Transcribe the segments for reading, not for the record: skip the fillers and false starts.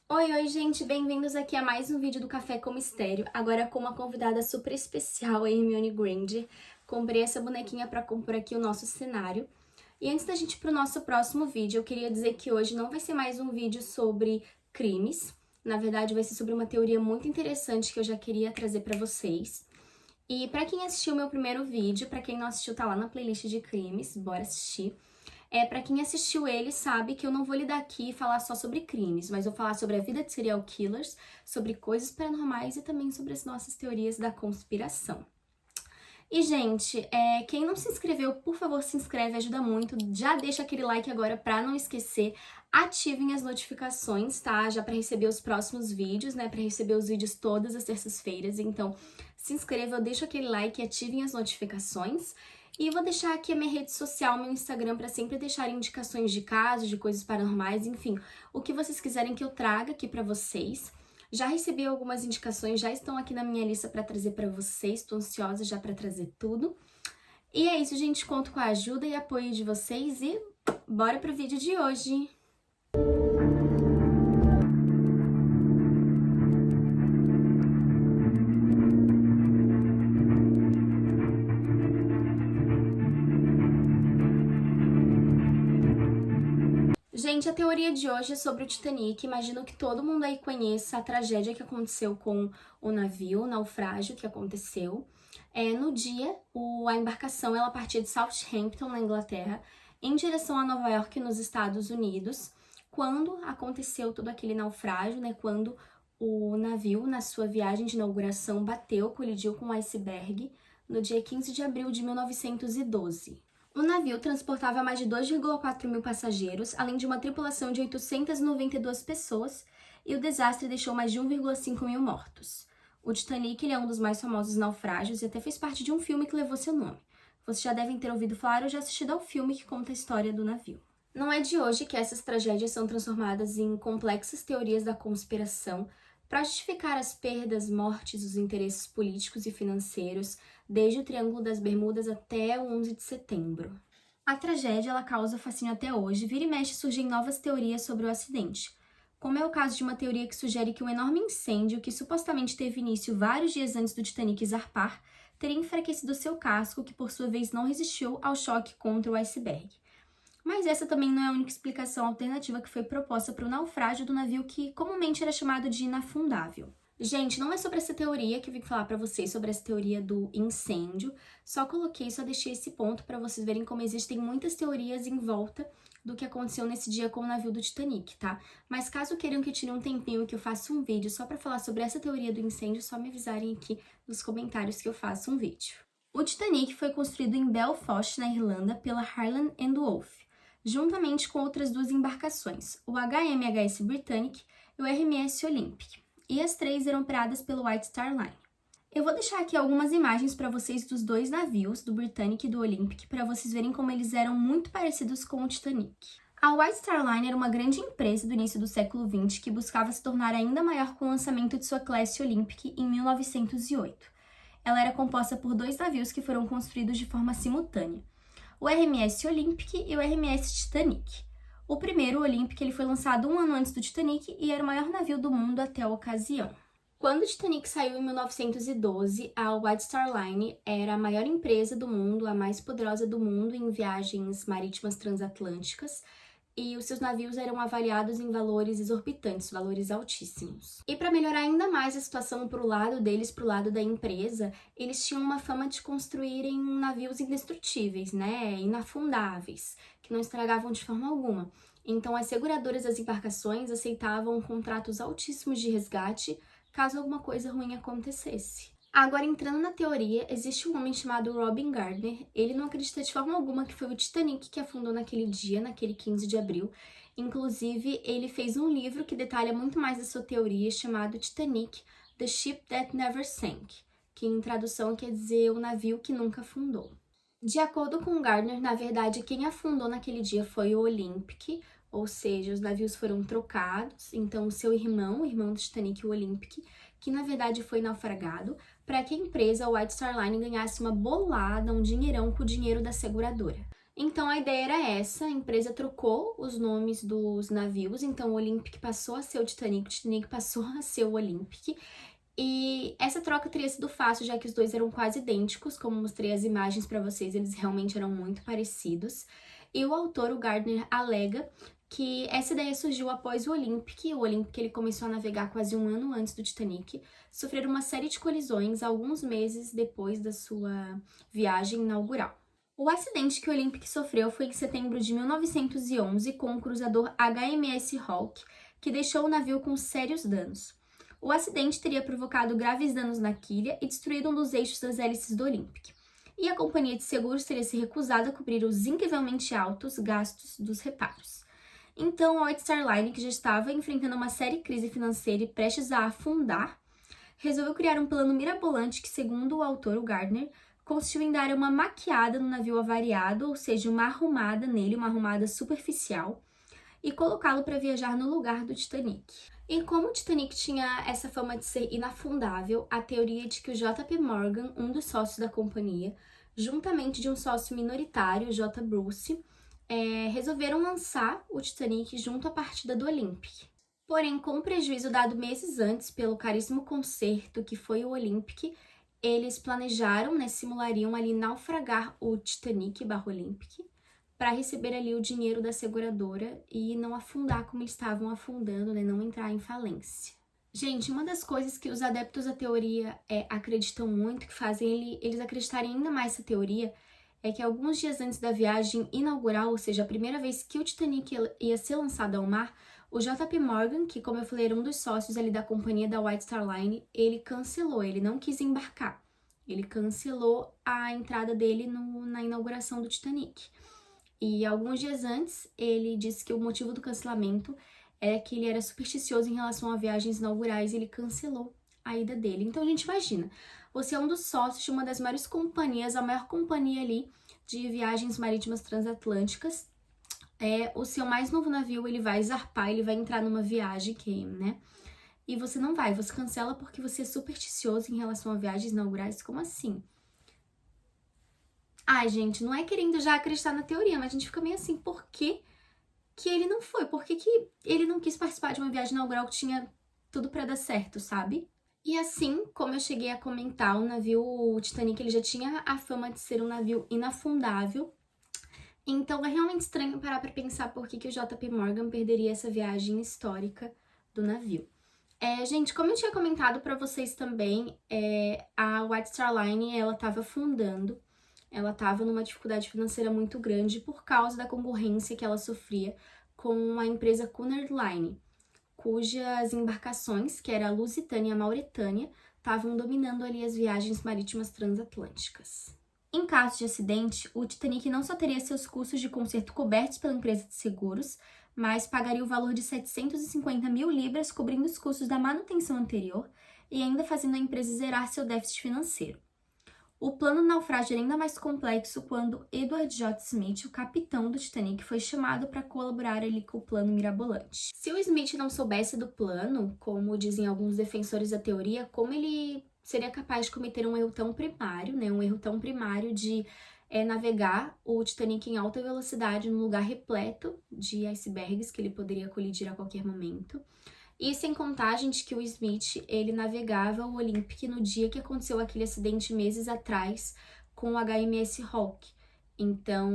Oi, gente, bem-vindos aqui a mais um vídeo do Café com Mistério, agora com uma convidada super especial, a Hermione Granger. Comprei essa bonequinha pra compor aqui o nosso cenário. E antes da gente ir pro nosso próximo vídeo, eu queria dizer que hoje não vai ser mais um vídeo sobre crimes. Na verdade, vai ser sobre uma teoria muito interessante que eu já queria trazer pra vocês. E pra quem assistiu o meu primeiro vídeo, pra quem não assistiu, tá lá na playlist de crimes, bora assistir. Pra quem assistiu ele sabe que eu não vou lidar aqui e falar só sobre crimes, mas vou falar sobre a vida de serial killers, sobre coisas paranormais e também sobre as nossas teorias da conspiração. E, gente, quem não se inscreveu, por favor, se inscreve, ajuda muito. Já deixa aquele like agora pra não esquecer. Ativem as notificações, tá? Já pra receber os próximos vídeos, né? Pra receber os vídeos todas as terças-feiras. Então, se inscreva, deixa aquele like e ativem as notificações. E vou deixar aqui a minha rede social, meu Instagram, pra sempre deixar indicações de casos, de coisas paranormais, enfim. O que vocês quiserem que eu traga aqui pra vocês. Já recebi algumas indicações, já estão aqui na minha lista para trazer para vocês, estou ansiosa já para trazer tudo. E é isso, gente, conto com a ajuda e apoio de vocês e bora pro vídeo de hoje! Gente, a teoria de hoje é sobre o Titanic. Imagino que todo mundo aí conheça a tragédia que aconteceu com o navio, o naufrágio que aconteceu. No dia, a embarcação ela partia de Southampton, na Inglaterra, em direção a Nova York, nos Estados Unidos, quando aconteceu todo aquele naufrágio, né? Quando o navio, na sua viagem de inauguração, colidiu com um iceberg no dia 15 de abril de 1912. O navio transportava mais de 2,4 mil passageiros, além de uma tripulação de 892 pessoas, e o desastre deixou mais de 1,5 mil mortos. O Titanic é um dos mais famosos naufrágios e até fez parte de um filme que levou seu nome. Vocês já devem ter ouvido falar ou já assistido ao filme que conta a história do navio. Não é de hoje que essas tragédias são transformadas em complexas teorias da conspiração para justificar as perdas, mortes, os interesses políticos e financeiros, desde o Triângulo das Bermudas até o 11 de setembro. A tragédia ela causa fascínio até hoje, vira e mexe surgem novas teorias sobre o acidente, como é o caso de uma teoria que sugere que um enorme incêndio, que supostamente teve início vários dias antes do Titanic zarpar, teria enfraquecido seu casco, que por sua vez não resistiu ao choque contra o iceberg. Mas essa também não é a única explicação alternativa que foi proposta para o naufrágio do navio que comumente era chamado de inafundável. Gente, não é sobre essa teoria que eu vim falar para vocês, sobre essa teoria do incêndio, só deixei esse ponto para vocês verem como existem muitas teorias em volta do que aconteceu nesse dia com o navio do Titanic, tá? Mas caso queiram que eu tire um tempinho e que eu faça um vídeo só para falar sobre essa teoria do incêndio, só me avisarem aqui nos comentários que eu faço um vídeo. O Titanic foi construído em Belfast, na Irlanda, pela Harland and Wolff, juntamente com outras duas embarcações, o HMHS Britannic e o RMS Olympic, e as três eram operadas pelo White Star Line. Eu vou deixar aqui algumas imagens para vocês dos dois navios, do Britannic e do Olympic, para vocês verem como eles eram muito parecidos com o Titanic. A White Star Line era uma grande empresa do início do século XX que buscava se tornar ainda maior com o lançamento de sua classe Olympic em 1908. Ela era composta por dois navios que foram construídos de forma simultânea, o RMS Olympic e o RMS Titanic. O primeiro, o Olympic, ele foi lançado um ano antes do Titanic e era o maior navio do mundo até a ocasião. Quando o Titanic saiu em 1912, a White Star Line era a maior empresa do mundo, a mais poderosa do mundo em viagens marítimas transatlânticas, e os seus navios eram avaliados em valores exorbitantes, valores altíssimos. E para melhorar ainda mais a situação pro lado deles, pro lado da empresa, eles tinham uma fama de construírem navios indestrutíveis, né, inafundáveis, que não estragavam de forma alguma. Então as seguradoras das embarcações aceitavam contratos altíssimos de resgate caso alguma coisa ruim acontecesse. Agora, entrando na teoria, existe um homem chamado Robin Gardner. Ele não acredita de forma alguma que foi o Titanic que afundou naquele dia, naquele 15 de abril. Inclusive, ele fez um livro que detalha muito mais a sua teoria, chamado Titanic, The Ship That Never Sank, que em tradução quer dizer o navio que nunca afundou. De acordo com Gardner, na verdade, quem afundou naquele dia foi o Olympic, ou seja, os navios foram trocados, então o seu irmão, o irmão do Titanic, o Olympic, que na verdade foi naufragado, para que a empresa, a White Star Line, ganhasse uma bolada, um dinheirão com o dinheiro da seguradora. Então a ideia era essa, a empresa trocou os nomes dos navios, então o Olympic passou a ser o Titanic passou a ser o Olympic. E essa troca teria sido fácil, já que os dois eram quase idênticos, como mostrei as imagens para vocês, eles realmente eram muito parecidos. E o autor, o Gardner, alega que essa ideia surgiu após o Olympic ele começou a navegar quase um ano antes do Titanic, sofrer uma série de colisões alguns meses depois da sua viagem inaugural. O acidente que o Olympic sofreu foi em setembro de 1911 com o cruzador HMS Hawke, que deixou o navio com sérios danos. O acidente teria provocado graves danos na quilha e destruído um dos eixos das hélices do Olympic. E a companhia de seguros teria se recusado a cobrir os incrivelmente altos gastos dos reparos. Então, a White Star Line, que já estava enfrentando uma séria crise financeira e prestes a afundar, resolveu criar um plano mirabolante que, segundo o autor, o Gardner, consistiu em dar uma maquiada no navio avariado, ou seja, uma arrumada nele, uma arrumada superficial, e colocá-lo para viajar no lugar do Titanic. E como o Titanic tinha essa fama de ser inafundável, a teoria de que o J.P. Morgan, um dos sócios da companhia, juntamente de um sócio minoritário, J. Bruce, resolveram lançar o Titanic junto à partida do Olympic. Porém, com o prejuízo dado meses antes pelo caríssimo concerto que foi o Olympic, eles planejaram, simulariam ali naufragar o Titanic/Olympic para receber ali o dinheiro da seguradora e não afundar como eles estavam afundando, não entrar em falência. Gente, uma das coisas que os adeptos da teoria acreditam muito, que fazem eles acreditarem ainda mais nessa teoria, é que alguns dias antes da viagem inaugural, ou seja, a primeira vez que o Titanic ia ser lançado ao mar, o J.P. Morgan, que como eu falei era um dos sócios ali da companhia da White Star Line, ele cancelou, ele não quis embarcar. Ele cancelou a entrada dele na inauguração do Titanic. E alguns dias antes, ele disse que o motivo do cancelamento é que ele era supersticioso em relação a viagens inaugurais e ele cancelou a ida dele. Então, a gente imagina, você é um dos sócios de uma das maiores companhias, a maior companhia ali de viagens marítimas transatlânticas. O seu mais novo navio, ele vai zarpar, ele vai entrar numa viagem e você não vai, você cancela porque você é supersticioso em relação a viagens inaugurais, como assim? Ai, gente, não é querendo já acreditar na teoria, mas a gente fica meio assim, por que ele não foi? Por que ele não quis participar de uma viagem inaugural que tinha tudo pra dar certo, sabe? E assim, como eu cheguei a comentar, o Titanic, ele já tinha a fama de ser um navio inafundável. Então é realmente estranho parar pra pensar por que o J.P. Morgan perderia essa viagem histórica do navio. Gente, como eu tinha comentado pra vocês também, a White Star Line, ela tava afundando. Ela estava numa dificuldade financeira muito grande por causa da concorrência que ela sofria com a empresa Cunard Line, cujas embarcações, que era a Lusitânia e a Mauretânia, estavam dominando ali as viagens marítimas transatlânticas. Em caso de acidente, o Titanic não só teria seus custos de conserto cobertos pela empresa de seguros, mas pagaria o valor de 750 mil libras, cobrindo os custos da manutenção anterior e ainda fazendo a empresa zerar seu déficit financeiro. O plano do naufrágio era ainda mais complexo quando Edward J. Smith, o capitão do Titanic, foi chamado para colaborar ali com o plano mirabolante. Se o Smith não soubesse do plano, como dizem alguns defensores da teoria, como ele seria capaz de cometer um erro tão primário, um erro tão primário de navegar o Titanic em alta velocidade num lugar repleto de icebergs que ele poderia colidir a qualquer momento. E sem contar, gente, que o Smith, ele navegava o Olympic no dia que aconteceu aquele acidente meses atrás com o HMS Hawke. Então,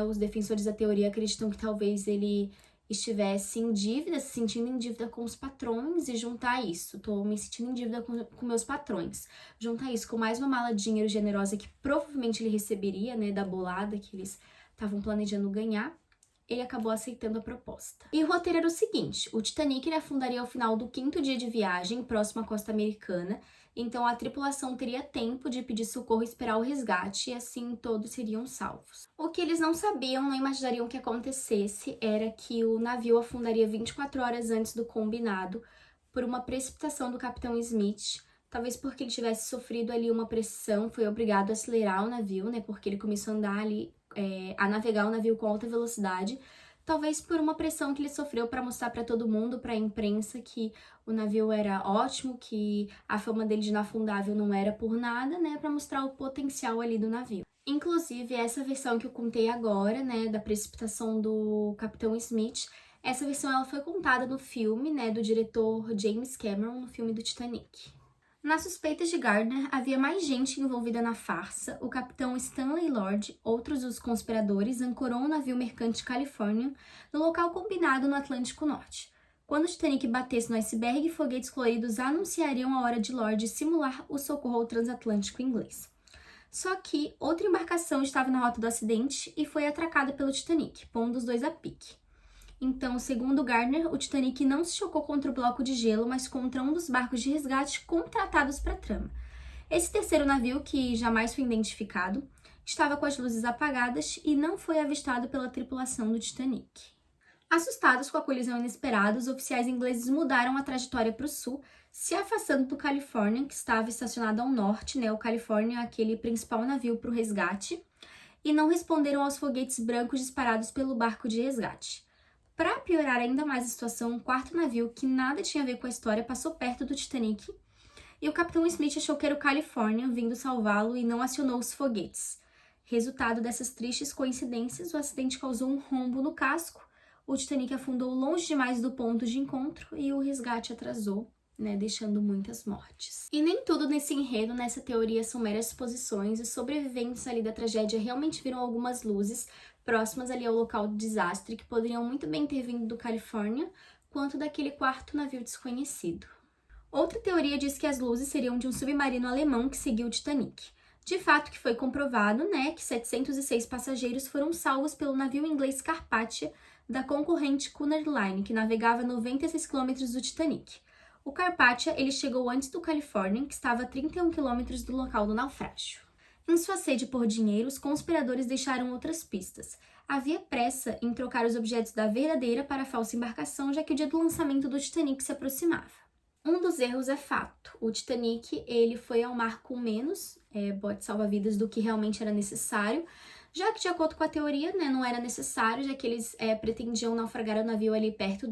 os defensores da teoria acreditam que talvez ele estivesse em dívida, se sentindo em dívida com os patrões e juntar isso. Tô me sentindo em dívida com meus patrões. Juntar isso com mais uma mala de dinheiro generosa que provavelmente ele receberia, da bolada que eles estavam planejando ganhar. Ele acabou aceitando a proposta. E o roteiro era o seguinte, o Titanic ele afundaria ao final do 5º dia de viagem, próximo à costa americana, então a tripulação teria tempo de pedir socorro e esperar o resgate, e assim todos seriam salvos. O que eles não sabiam, não imaginariam que acontecesse, era que o navio afundaria 24 horas antes do combinado, por uma precipitação do capitão Smith, talvez porque ele tivesse sofrido ali uma pressão, foi obrigado a acelerar o navio, porque ele começou a andar ali, a navegar o navio com alta velocidade, talvez por uma pressão que ele sofreu para mostrar para todo mundo, para a imprensa, que o navio era ótimo, que a fama dele de inafundável não era por nada, para mostrar o potencial ali do navio. Inclusive, essa versão que eu contei agora, né, da precipitação do Capitão Smith, essa versão ela foi contada no filme, né, do diretor James Cameron, no filme do Titanic. Nas suspeitas de Gardner, havia mais gente envolvida na farsa. O capitão Stanley Lord, outros dos conspiradores, ancorou um navio mercante California no local combinado no Atlântico Norte. Quando o Titanic batesse no iceberg, foguetes coloridos anunciariam a hora de Lord simular o socorro ao transatlântico inglês. Só que outra embarcação estava na rota do acidente e foi atracada pelo Titanic, pondo os dois a pique. Então, segundo Gardner, o Titanic não se chocou contra o bloco de gelo, mas contra um dos barcos de resgate contratados para a trama. Esse terceiro navio, que jamais foi identificado, estava com as luzes apagadas e não foi avistado pela tripulação do Titanic. Assustados com a colisão inesperada, os oficiais ingleses mudaram a trajetória para o sul, se afastando do California, que estava estacionado ao norte, né? O California é aquele principal navio para o resgate, e não responderam aos foguetes brancos disparados pelo barco de resgate. Para piorar ainda mais a situação, um quarto navio, que nada tinha a ver com a história, passou perto do Titanic e o capitão Smith achou que era o California vindo salvá-lo e não acionou os foguetes. Resultado dessas tristes coincidências, o acidente causou um rombo no casco, o Titanic afundou longe demais do ponto de encontro e o resgate atrasou, né, deixando muitas mortes. E nem tudo nesse enredo, nessa teoria, são meras suposições. Os sobreviventes ali da tragédia realmente viram algumas luzes próximas ali ao local do desastre, que poderiam muito bem ter vindo do California, quanto daquele quarto navio desconhecido. Outra teoria diz que as luzes seriam de um submarino alemão que seguiu o Titanic. De fato, que foi comprovado, né, que 706 passageiros foram salvos pelo navio inglês Carpathia, da concorrente Cunard Line, que navegava 96 km do Titanic. O Carpathia, ele chegou antes do California, que estava a 31 km do local do naufrágio. Em sua sede por dinheiro, os conspiradores deixaram outras pistas. Havia pressa em trocar os objetos da verdadeira para a falsa embarcação, já que o dia do lançamento do Titanic se aproximava. Um dos erros é fato. O Titanic ele foi ao mar com menos bote salva-vidas do que realmente era necessário, já que, de acordo com a teoria, né, não era necessário, já que eles pretendiam naufragar o navio ali perto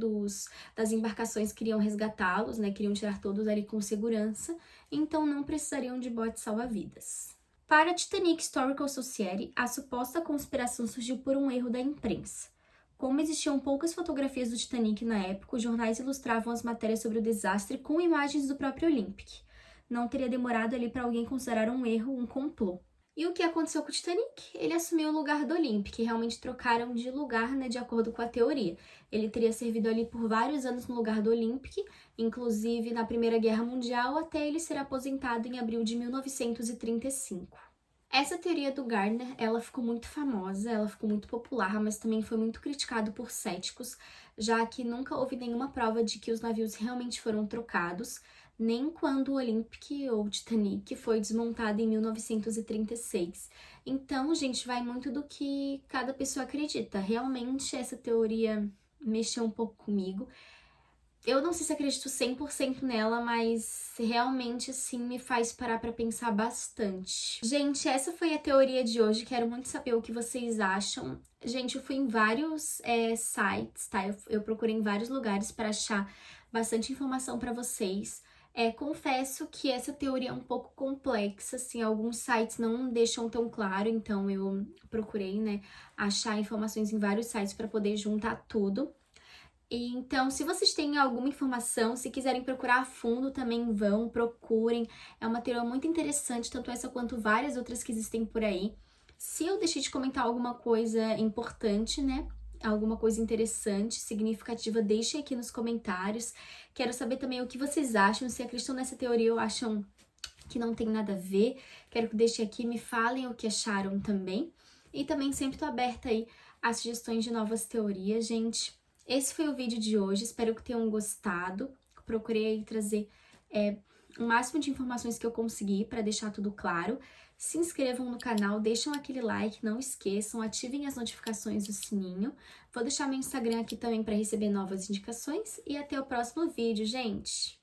das embarcações que iriam resgatá-los, né, queriam tirar todos ali com segurança, então não precisariam de bote salva-vidas. Para a Titanic Historical Society, a suposta conspiração surgiu por um erro da imprensa. Como existiam poucas fotografias do Titanic na época, os jornais ilustravam as matérias sobre o desastre com imagens do próprio Olympic. Não teria demorado ali para alguém considerar um erro, um complô. E o que aconteceu com o Titanic? Ele assumiu o lugar do Olympic, realmente trocaram de lugar, né, de acordo com a teoria. Ele teria servido ali por vários anos no lugar do Olympic, inclusive na Primeira Guerra Mundial, até ele ser aposentado em abril de 1935. Essa teoria do Gardner, ela ficou muito famosa, ela ficou muito popular, mas também foi muito criticado por céticos, já que nunca houve nenhuma prova de que os navios realmente foram trocados, nem quando o Olympic ou Titanic foi desmontado em 1936. Então, gente, vai muito do que cada pessoa acredita. Realmente, essa teoria mexeu um pouco comigo. Eu não sei se acredito 100% nela, mas realmente, assim, me faz parar pra pensar bastante. Gente, essa foi a teoria de hoje. Quero muito saber o que vocês acham. Gente, eu fui em vários sites, tá? Eu procurei em vários lugares para achar bastante informação pra vocês. Confesso que essa teoria é um pouco complexa, assim, alguns sites não deixam tão claro, então eu procurei, né, achar informações em vários sites para poder juntar tudo. Então, se vocês têm alguma informação, se quiserem procurar a fundo, também vão, procurem. É uma teoria muito interessante, tanto essa quanto várias outras que existem por aí. Se eu deixei de comentar alguma coisa importante, né? Alguma coisa interessante, significativa, deixem aqui nos comentários. Quero saber também o que vocês acham, se acreditam nessa teoria ou acham que não tem nada a ver. Quero que deixem aqui, me falem o que acharam também. E também sempre tô aberta aí a sugestões de novas teorias, gente. Esse foi o vídeo de hoje, espero que tenham gostado. Procurei aí trazer o máximo de informações que eu consegui para deixar tudo claro. Se inscrevam no canal, deixem aquele like, não esqueçam, ativem as notificações do sininho. Vou deixar meu Instagram aqui também para receber novas indicações e até o próximo vídeo, gente!